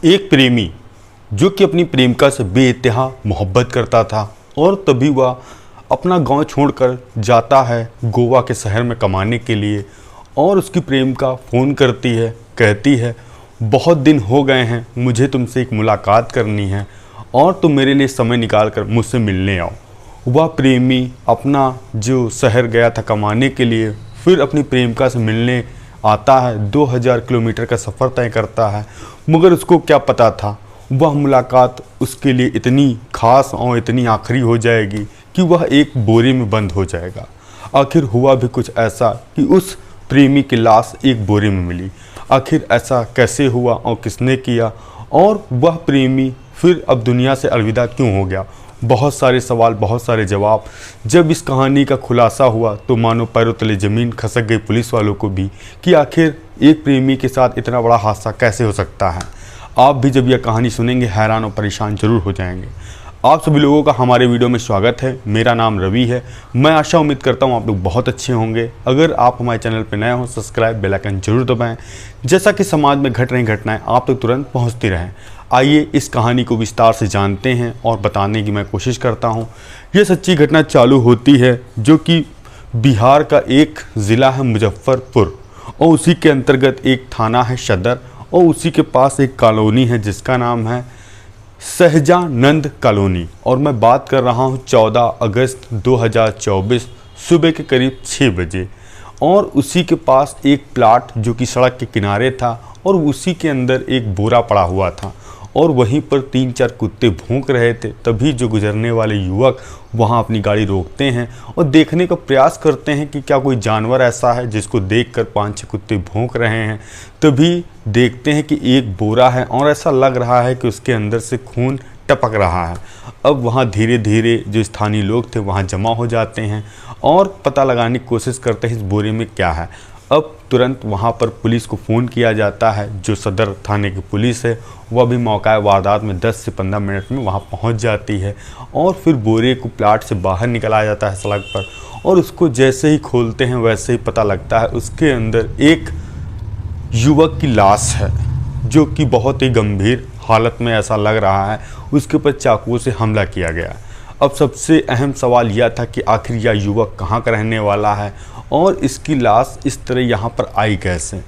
एक प्रेमी जो कि अपनी प्रेमिका से बेइंतहा मोहब्बत करता था और तभी वह अपना गांव छोड़कर जाता है गोवा के शहर में कमाने के लिए। और उसकी प्रेमिका फ़ोन करती है, कहती है बहुत दिन हो गए हैं, मुझे तुमसे एक मुलाकात करनी है और तुम मेरे लिए समय निकाल कर मुझसे मिलने आओ। वह प्रेमी अपना जो शहर गया था कमाने के लिए फिर अपनी प्रेमिका से मिलने आता है। 2000 किलोमीटर का सफ़र तय करता है, मगर उसको क्या पता था वह मुलाकात उसके लिए इतनी ख़ास और इतनी आखिरी हो जाएगी कि वह एक बोरे में बंद हो जाएगा। आखिर हुआ भी कुछ ऐसा कि उस प्रेमी की लाश एक बोरे में मिली। आखिर ऐसा कैसे हुआ और किसने किया, और वह प्रेमी फिर अब दुनिया से अलविदा क्यों हो गया? बहुत सारे सवाल, बहुत सारे जवाब। जब इस कहानी का खुलासा हुआ तो मानो पैरों तले ज़मीन खसक गई पुलिस वालों को भी कि आखिर एक प्रेमी के साथ इतना बड़ा हादसा कैसे हो सकता है। आप भी जब यह कहानी सुनेंगे हैरान और परेशान जरूर हो जाएंगे। आप सभी लोगों का हमारे वीडियो में स्वागत है। मेरा नाम रवि है। मैं आशा उम्मीद करता हूं आप लोग बहुत अच्छे होंगे। अगर आप हमारे चैनल पर नए हो, सब्सक्राइब, बेल आइकन जरूर दबाएं, जैसा कि समाज में घट रही घटनाएं आप तक तुरंत पहुंचती रहें। आइए इस कहानी को विस्तार से जानते हैं और बताने की मैं कोशिश करता हूं। यह सच्ची घटना चालू होती है जो कि बिहार का एक ज़िला है मुजफ्फरपुर, और उसी के अंतर्गत एक थाना है सदर, और उसी के पास एक कॉलोनी है जिसका नाम है सहजानंद कॉलोनी। और मैं बात कर रहा हूँ 14 अगस्त 2024 सुबह के करीब 6 बजे। और उसी के पास एक प्लाट जो कि सड़क के किनारे था और उसी के अंदर एक बोरा पड़ा हुआ था, और वहीं पर 3-4 कुत्ते भौंक रहे थे। तभी जो गुजरने वाले युवक वहां अपनी गाड़ी रोकते हैं और देखने का प्रयास करते हैं कि क्या कोई जानवर ऐसा है जिसको देखकर 5-6 कुत्ते भौंक रहे हैं। तभी देखते हैं कि एक बोरा है और ऐसा लग रहा है कि उसके अंदर से खून टपक रहा है। अब वहाँ धीरे धीरे जो स्थानीय लोग थे वहाँ जमा हो जाते हैं और पता लगाने की कोशिश करते हैं इस बोरे में क्या है। अब तुरंत वहाँ पर पुलिस को फ़ोन किया जाता है। जो सदर थाने की पुलिस है वह भी मौका वारदात में 10 से 15 मिनट में वहाँ पहुँच जाती है, और फिर बोरे को प्लाट से बाहर निकलाया जाता है सड़क पर। और उसको जैसे ही खोलते हैं वैसे ही पता लगता है उसके अंदर एक युवक की लाश है जो कि बहुत ही गंभीर हालत में ऐसा लग रहा है उसके ऊपर चाकुओं से हमला किया गया। अब सबसे अहम सवाल यह था कि आखिर यह युवक कहाँ का रहने वाला है और इसकी लाश इस तरह यहाँ पर आई कैसे।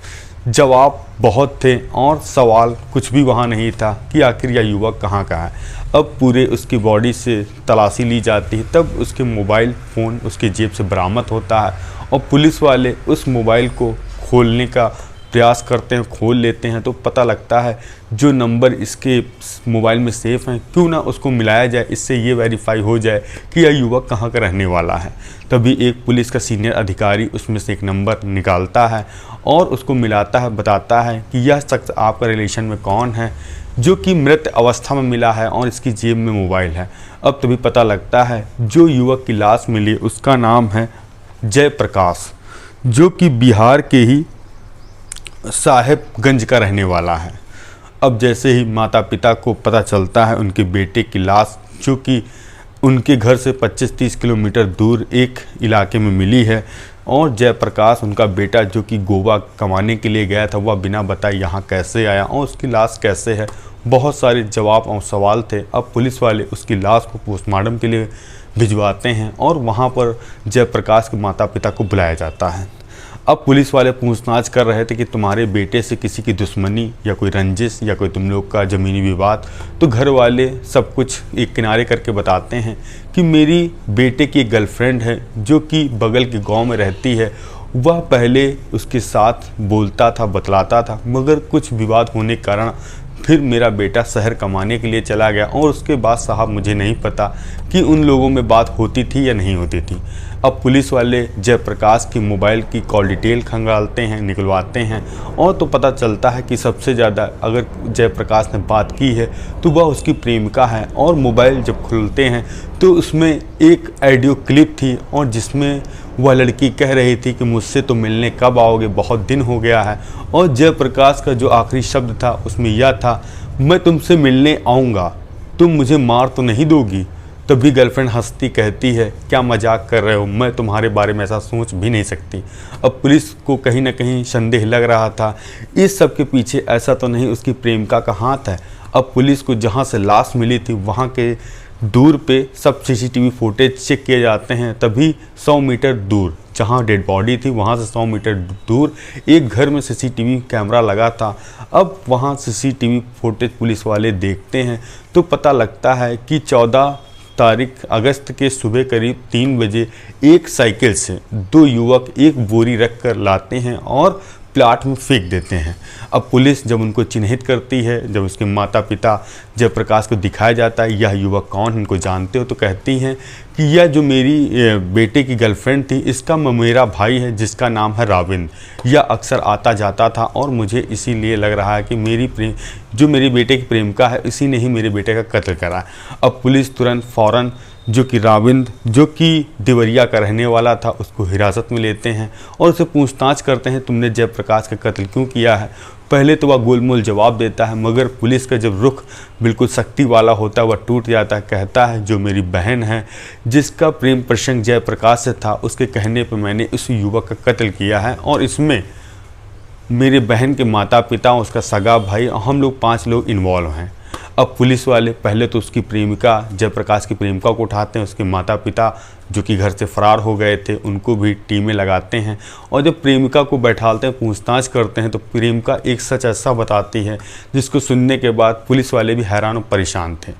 जवाब बहुत थे और सवाल कुछ भी वहाँ नहीं था कि आखिर यह युवक कहाँ का है। अब पूरे उसकी बॉडी से तलाशी ली जाती है, तब उसके मोबाइल फ़ोन उसके जेब से बरामद होता है और पुलिस वाले उस मोबाइल को खोलने का प्रयास करते हैं, खोल लेते हैं तो पता लगता है जो नंबर इसके मोबाइल में सेफ हैं क्यों ना उसको मिलाया जाए, इससे ये वेरीफाई हो जाए कि यह युवक कहाँ का रहने वाला है। तभी एक पुलिस का सीनियर अधिकारी उसमें से एक नंबर निकालता है और उसको मिलाता है, बताता है कि यह शख्स आपका रिलेशन में कौन है जो कि मृत अवस्था में मिला है और इसकी जेब में मोबाइल है। अब तभी पता लगता है जो युवक की लाश मिली उसका नाम है जयप्रकाश, जो कि बिहार के ही साहेबगंज का रहने वाला है। अब जैसे ही माता पिता को पता चलता है उनके बेटे की लाश जो कि उनके घर से 25-30 किलोमीटर दूर एक इलाके में मिली है, और जयप्रकाश उनका बेटा जो कि गोवा कमाने के लिए गया था वह बिना बताए यहाँ कैसे आया और उसकी लाश कैसे है। बहुत सारे जवाब और सवाल थे। अब पुलिस वाले उसकी लाश को पोस्टमार्टम के लिए भिजवाते हैं और वहाँ पर जयप्रकाश के माता पिता को बुलाया जाता है। अब पुलिस वाले पूछताछ कर रहे थे कि तुम्हारे बेटे से किसी की दुश्मनी या कोई रंजिश या कोई तुम लोग का ज़मीनी विवाद, तो घर वाले सब कुछ एक किनारे करके बताते हैं कि मेरी बेटे की एक गर्लफ्रेंड है जो कि बगल के गांव में रहती है। वह पहले उसके साथ बोलता था, बतलाता था, मगर कुछ विवाद होने के कारण फिर मेरा बेटा शहर कमाने के लिए चला गया और उसके बाद साहब मुझे नहीं पता कि उन लोगों में बात होती थी या नहीं होती थी। अब पुलिस वाले जयप्रकाश की मोबाइल की कॉल डिटेल खंगालते हैं, निकलवाते हैं, और तो पता चलता है कि सबसे ज़्यादा अगर जयप्रकाश ने बात की है तो वह उसकी प्रेमिका है। और मोबाइल जब खुलते हैं तो उसमें एक ऑडियो क्लिप थी और जिसमें वह लड़की कह रही थी कि मुझसे तो मिलने कब आओगे, बहुत दिन हो गया है। और जयप्रकाश का जो आखिरी शब्द था उसमें यह था, मैं तुमसे मिलने आऊँगा, तुम मुझे मार तो नहीं दोगी। तभी गर्लफ्रेंड हंसती कहती है, क्या मजाक कर रहे हो, मैं तुम्हारे बारे में ऐसा सोच भी नहीं सकती। अब पुलिस को कहीं ना कहीं संदेह लग रहा था, इस सब के पीछे ऐसा तो नहीं उसकी प्रेमिका का हाथ है। अब पुलिस को जहाँ से लाश मिली थी वहाँ के दूर पे सब सीसीटीवी फुटेज चेक किए जाते हैं। तभी 100 मीटर दूर जहाँ डेड बॉडी थी वहाँ से 100 मीटर दूर एक घर में सीसीटीवी कैमरा लगा था। अब वहाँ सीसीटीवी फुटेज पुलिस वाले देखते हैं तो पता लगता है कि 14 तारीख अगस्त के सुबह करीब 3 बजे एक साइकिल से 2 युवक एक बोरी रख कर लाते हैं और प्लाट में फेंक देते हैं। अब पुलिस जब उनको चिन्हित करती है, जब उसके माता पिता जयप्रकाश को दिखाया जाता है यह युवक कौन है, इनको जानते हो, तो कहती हैं कि यह जो मेरी बेटे की गर्लफ्रेंड थी इसका मेरा भाई है जिसका नाम है राविंद। यह अक्सर आता जाता था और मुझे इसीलिए लग रहा है कि जो मेरी बेटे की प्रेमिका है इसी ने ही मेरे बेटे का कत्ल करा। अब पुलिस तुरंत फ़ौरन जो कि राविंद जो कि देवरिया का रहने वाला था उसको हिरासत में लेते हैं और उससे पूछताछ करते हैं, तुमने जयप्रकाश का कत्ल क्यों किया है। पहले तो वह गोलमोल जवाब देता है, मगर पुलिस का जब रुख बिल्कुल सख्ती वाला होता है वह टूट जाता है। कहता है, जो मेरी बहन है जिसका प्रेम प्रसंग जयप्रकाश से था उसके कहने पर मैंने उस युवक का कत्ल किया है और इसमें मेरे बहन के माता पिता, उसका सगा भाई, हम लोग 5 लोग इन्वॉल्व हैं। अब पुलिस वाले पहले तो उसकी प्रेमिका जयप्रकाश की प्रेमिका को उठाते हैं, उसके माता पिता जो कि घर से फरार हो गए थे उनको भी टीमें लगाते हैं और जब प्रेमिका को बैठाते हैं पूछताछ करते हैं तो प्रेमिका एक सच ऐसा बताती है जिसको सुनने के बाद पुलिस वाले भी हैरान और परेशान थे।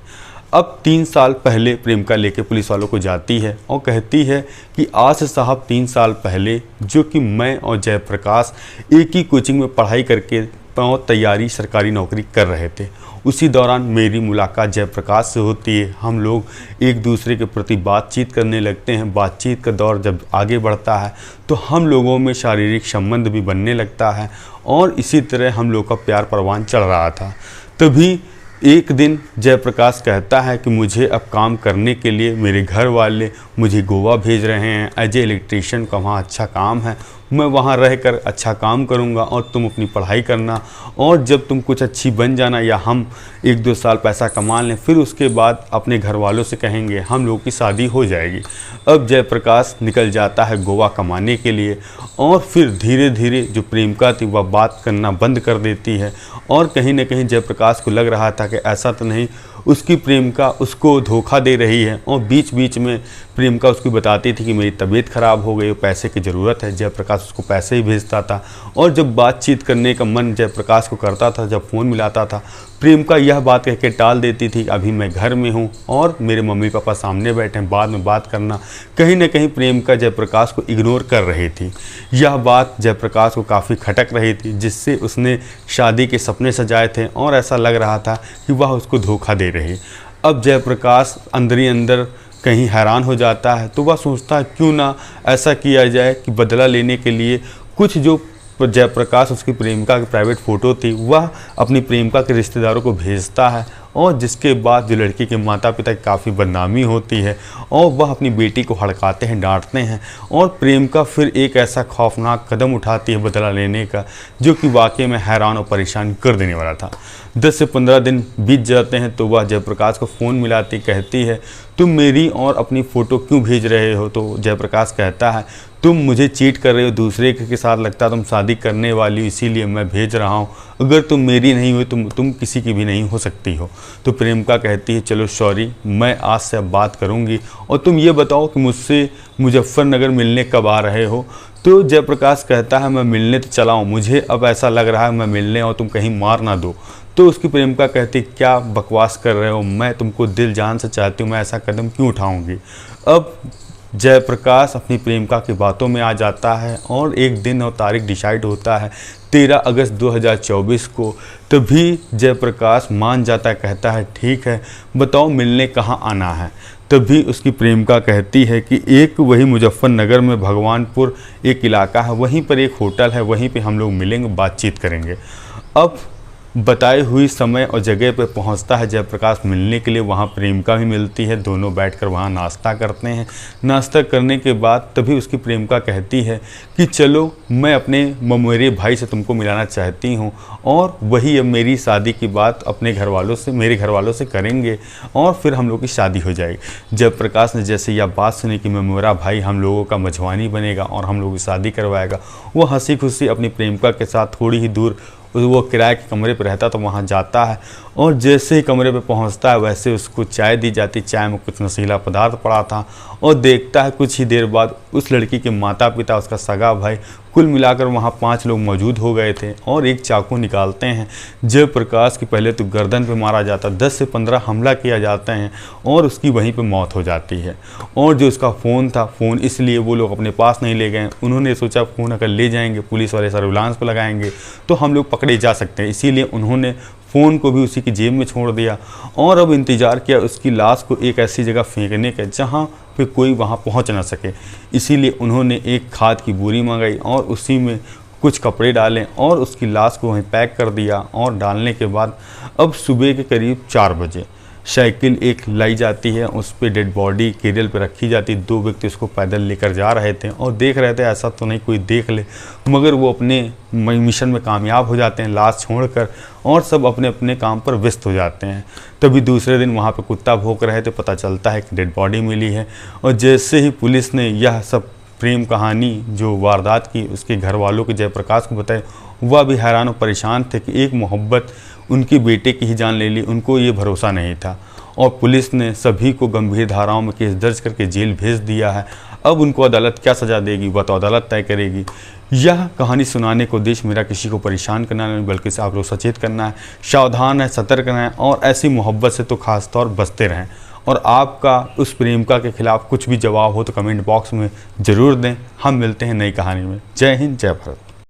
अब 3 साल पहले प्रेमिका लेके पुलिस वालों को जाती है और कहती है कि आज साहब 3 साल पहले जो कि मैं और जयप्रकाश एक ही कोचिंग में पढ़ाई करके तैयारी सरकारी नौकरी कर रहे थे, उसी दौरान मेरी मुलाकात जयप्रकाश से होती है। हम लोग एक दूसरे के प्रति बातचीत करने लगते हैं। बातचीत का दौर जब आगे बढ़ता है तो हम लोगों में शारीरिक संबंध भी बनने लगता है और इसी तरह हम लोग का प्यार परवान चढ़ रहा था। तभी एक दिन जयप्रकाश कहता है कि मुझे अब काम करने के लिए मेरे घर वाले मुझे गोवा भेज रहे हैं एज ए इलेक्ट्रीशियन का, वहाँ अच्छा काम है, मैं वहाँ रहकर अच्छा काम करूँगा और तुम अपनी पढ़ाई करना और जब तुम कुछ अच्छी बन जाना या हम 1-2 साल पैसा कमा लें फिर उसके बाद अपने घर वालों से कहेंगे हम लोग की शादी हो जाएगी। अब जयप्रकाश निकल जाता है गोवा कमाने के लिए और फिर धीरे धीरे जो प्रेमिका थी वह बात करना बंद कर देती है और कहीं ना कहीं जयप्रकाश को लग रहा था कि ऐसा तो नहीं उसकी प्रेमिका उसको धोखा दे रही है और बीच बीच में प्रेमिका उसको बताती थी कि मेरी तबीयत ख़राब हो गई, पैसे की ज़रूरत है। जयप्रकाश उसको पैसे ही भेजता था और जब बातचीत करने का मन जयप्रकाश को करता था, जब फ़ोन मिलाता था, प्रेमिका यह बात कह के टाल देती थी, अभी मैं घर में हूँ और मेरे मम्मी पापा सामने बैठे हैं, बाद में बात करना। कहीं ना कहीं प्रेमिका जयप्रकाश को इग्नोर कर रही थी। यह बात जयप्रकाश को काफ़ी खटक रही थी जिससे उसने शादी के सपने सजाए थे और ऐसा लग रहा था कि वह उसको धोखा दे रही। अब जयप्रकाश अंदर ही अंदर कहीं हैरान हो जाता है तो वह सोचता है क्यों ना ऐसा किया जाए कि बदला लेने के लिए कुछ जो जयप्रकाश उसकी प्रेमिका की प्राइवेट फ़ोटो थी वह अपनी प्रेमिका के रिश्तेदारों को भेजता है और जिसके बाद जो लड़की के माता पिता की काफ़ी बदनामी होती है और वह अपनी बेटी को हड़काते हैं, डांटते हैं और प्रेमिका फिर एक ऐसा खौफनाक कदम उठाती है बदला लेने का जो कि वाकई में हैरान और परेशान कर देने वाला था। 10 से 15 दिन बीत जाते हैं तो वह जयप्रकाश को फ़ोन मिलाती, कहती है तुम मेरी और अपनी फ़ोटो क्यों भेज रहे हो। तो जयप्रकाश कहता है तुम मुझे चीट कर रहे हो, दूसरे के साथ लगता तुम शादी करने वाली हो इसीलिए मैं भेज रहा हूँ, अगर तुम मेरी नहीं हुई तुम किसी की भी नहीं हो सकती हो। तो प्रेमिका कहती है चलो सॉरी, मैं आज से अब बात करूँगी और तुम ये बताओ कि मुझसे मुजफ्फरनगर मिलने कब आ रहे हो। तो जयप्रकाश कहता है मैं मिलने तो चला हूँ, मुझे अब ऐसा लग रहा है मैं मिलने और तुम कहीं मार ना दो। तो उसकी प्रेमिका कहती क्या बकवास कर रहे हो, मैं तुमको दिल जान से चाहती हूँ, मैं ऐसा कदम क्यों उठाऊँगी। अब जयप्रकाश अपनी प्रेमिका की बातों में आ जाता है और एक दिन और तारीख डिसाइड होता है 13 अगस्त 2024 को। तभी जयप्रकाश मान जाता है, कहता है ठीक है बताओ मिलने कहाँ आना है। तभी उसकी प्रेमिका कहती है कि एक वही मुजफ्फरनगर में भगवानपुर एक इलाका है, वहीं पर एक होटल है, वहीं पे हम लोग मिलेंगे, बातचीत करेंगे। अब बताई हुई समय और जगह पर पहुंचता है जयप्रकाश मिलने के लिए। वहां प्रेमिका भी मिलती है, दोनों बैठकर वहां नाश्ता करते हैं। नाश्ता करने के बाद तभी उसकी प्रेमिका कहती है कि चलो मैं अपने ममेरे भाई से तुमको मिलाना चाहती हूं, और वही अब मेरी शादी की बात अपने घर वालों से, मेरे घर वालों से करेंगे और फिर हम लोग की शादी हो जाएगी। जयप्रकाश ने जैसे यह बात सुनी कि ममेरा भाई हम लोगों का मझवानी बनेगा और हम लोगों की शादी करवाएगा, वो हंसी खुशी अपनी प्रेमिका के साथ थोड़ी ही दूर वो किराए के कमरे पर रहता तो वहाँ जाता है, और जैसे ही कमरे पे पहुँचता है वैसे उसको चाय दी जाती। चाय में कुछ नशीला पदार्थ पड़ा था, और देखता है कुछ ही देर बाद उस लड़की के माता पिता, उसका सगा भाई, कुल मिलाकर वहाँ 5 लोग मौजूद हो गए थे और एक चाकू निकालते हैं। जयप्रकाश की पहले तो गर्दन पे मारा जाता, 10 से 15 हमला किया जाते हैं और उसकी वहीं पे मौत हो जाती है। और जो उसका फ़ोन था, फ़ोन इसलिए वो लोग अपने पास नहीं ले गए, उन्होंने सोचा फ़ोन अगर ले जाएंगे पुलिस वाले सर्विलांस पर लगाएंगे तो हम लोग पकड़े जा सकते हैं, इसीलिए उन्होंने फ़ोन को भी उसी की जेब में छोड़ दिया। और अब इंतज़ार किया उसकी लाश को एक ऐसी जगह फेंकने का जहाँ पे कोई वहाँ पहुँच ना सके, इसीलिए उन्होंने एक खाद की बोरी मंगाई और उसी में कुछ कपड़े डालें और उसकी लाश को वहीं पैक कर दिया। और डालने के बाद अब सुबह के करीब 4 बजे साइकिल एक लाई जाती है, उस पर डेड बॉडी केरियल पे रखी जाती। 2 व्यक्ति उसको पैदल लेकर जा रहे थे और देख रहे थे ऐसा तो नहीं कोई देख ले, मगर वो अपने मिशन में कामयाब हो जाते हैं लाश छोड़कर, और सब अपने अपने काम पर व्यस्त हो जाते हैं। तभी दूसरे दिन वहाँ पे कुत्ता भौंक रहे थे, पता चलता है कि डेड बॉडी मिली है। और जैसे ही पुलिस ने यह सब प्रेम कहानी जो वारदात की उसके घर वालों के जयप्रकाश को बताई, वह भी हैरान और परेशान थे कि एक मोहब्बत उनके बेटे की ही जान ले ली, उनको ये भरोसा नहीं था। और पुलिस ने सभी को गंभीर धाराओं में केस दर्ज करके जेल भेज दिया है। अब उनको अदालत क्या सज़ा देगी वह तो अदालत तय करेगी। यह कहानी सुनाने को उद्देश्य मेरा किसी को परेशान करना नहीं, बल्कि आप लोग सचेत करना है, सावधान है, सतर्क रहें और ऐसी मोहब्बत से तो खास तौर बचते रहें। और आपका उस प्रेमिका के खिलाफ कुछ भी जवाब हो तो कमेंट बॉक्स में ज़रूर दें। हम मिलते हैं नई कहानी में। जय हिंद, जय भारत।